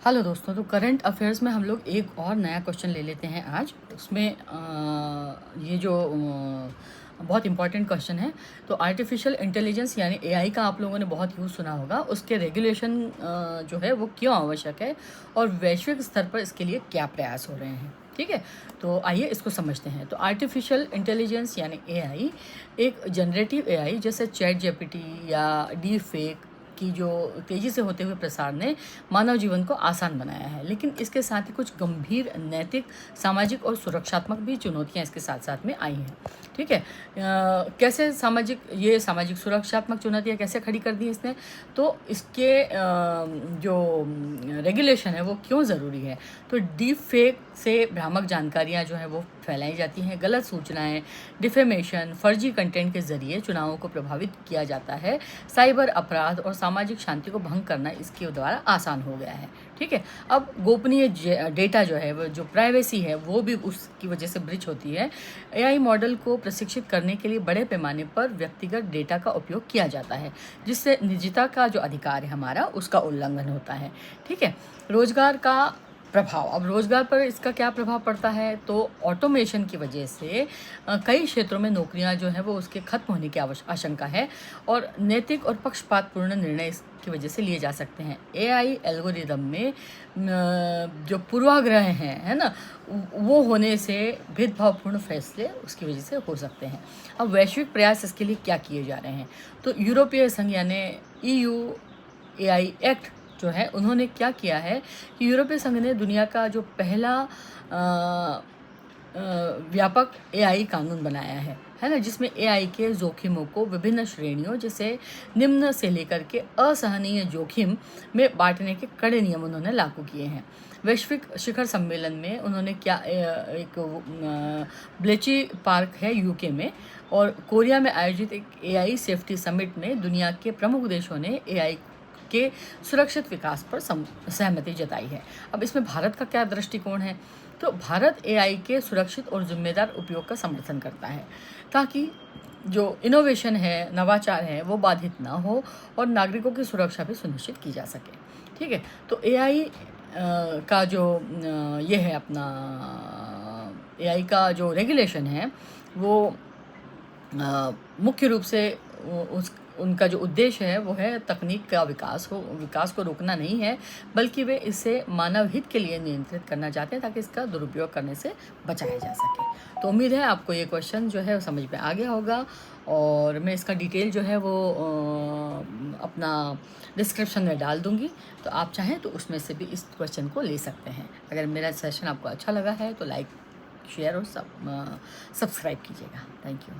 Hello दोस्तों, तो current affairs में हम लोग एक और नया क्वेश्चन ले लेते हैं आज। उसमें ये जो बहुत इंपॉर्टेंट क्वेश्चन है। तो आर्टिफिशियल इंटेलिजेंस यानी एआई का आप लोगों ने बहुत यूज़ सुना होगा। उसके रेगुलेशन जो है वो क्यों आवश्यक है और वैश्विक स्तर पर इसके लिए क्या प्रयास हो रहे हैं। ठीक है, तो आइए इसको समझते हैं। तो आर्टिफिशियल इंटेलिजेंस यानी एआई एक जनरेटिव एआई जैसे चैट जीपीटी या डीप फेक की जो तेज़ी से होते हुए प्रसार ने मानव जीवन को आसान बनाया है, लेकिन इसके साथ ही कुछ गंभीर नैतिक, सामाजिक और सुरक्षात्मक भी चुनौतियां इसके साथ साथ में आई हैं। ठीक है, कैसे सामाजिक सुरक्षात्मक चुनौतियां कैसे खड़ी कर दी इसने, तो इसके जो रेगुलेशन है वो क्यों ज़रूरी है। तो डीप फेक से भ्रामक जानकारियां जो है वो फैलाई जाती हैं, गलत सूचनाएं, डिफेमेशन, फर्जी कंटेंट के जरिए चुनावों को प्रभावित किया जाता है। साइबर अपराध और सामाजिक शांति को भंग करना इसके द्वारा आसान हो गया है। ठीक है, अब गोपनीय डेटा जो है वो जो प्राइवेसी है वो भी उसकी वजह से ब्रीच होती है। एआई मॉडल को प्रशिक्षित करने के लिए बड़े पैमाने पर व्यक्तिगत डेटा का उपयोग किया जाता है, जिससे निजता का जो अधिकार है हमारा उसका उल्लंघन होता है। ठीक है, रोजगार का प्रभाव, अब रोजगार पर इसका क्या प्रभाव पड़ता है। तो ऑटोमेशन की वजह से कई क्षेत्रों में नौकरियां जो है वो उसके खत्म होने की आशंका है और नैतिक और पक्षपातपूर्ण निर्णय इसकी वजह से लिए जा सकते हैं। एआई एल्गोरिदम में जो पूर्वाग्रह हैं, है ना, वो होने से भेदभावपूर्ण फैसले उसकी वजह से हो सकते हैं। अब वैश्विक प्रयास इसके लिए क्या किए जा रहे हैं। तो यूरोपीय संघ यानी EU एआई एक्ट जो है उन्होंने क्या किया है कि यूरोपीय संघ ने दुनिया का जो पहला व्यापक एआई कानून बनाया है ना, जिसमें एआई के जोखिमों को विभिन्न श्रेणियों जैसे निम्न से लेकर के असहनीय जोखिम में बांटने के कड़े नियम उन्होंने लागू किए हैं। वैश्विक शिखर सम्मेलन में उन्होंने क्या एक ब्लेची पार्क है यूके में और कोरिया में आयोजित एक एआई सेफ्टी समिट में दुनिया के प्रमुख देशों ने एआई के सुरक्षित विकास पर सहमति जताई है। अब इसमें भारत का क्या दृष्टिकोण है। तो भारत एआई के सुरक्षित और जिम्मेदार उपयोग का समर्थन करता है, ताकि जो इनोवेशन है, नवाचार है, वो बाधित ना हो और नागरिकों की सुरक्षा भी सुनिश्चित की जा सके। ठीक है, तो एआई का जो ये है अपना एआई का जो रेगुलेशन है वो मुख्य रूप से उनका जो उद्देश्य है वो है तकनीक का विकास को रोकना नहीं है, बल्कि वे इसे मानव हित के लिए नियंत्रित करना चाहते हैं ताकि इसका दुरुपयोग करने से बचाया जा सके। तो उम्मीद है आपको ये क्वेश्चन जो है वो समझ में आ गया होगा और मैं इसका डिटेल जो है वो अपना डिस्क्रिप्शन में डाल दूँगी, तो आप चाहें तो उसमें से भी इस क्वेश्चन को ले सकते हैं। अगर मेरा सेशन आपको अच्छा लगा है तो लाइक, शेयर और सब्सक्राइब कीजिएगा। Thank you.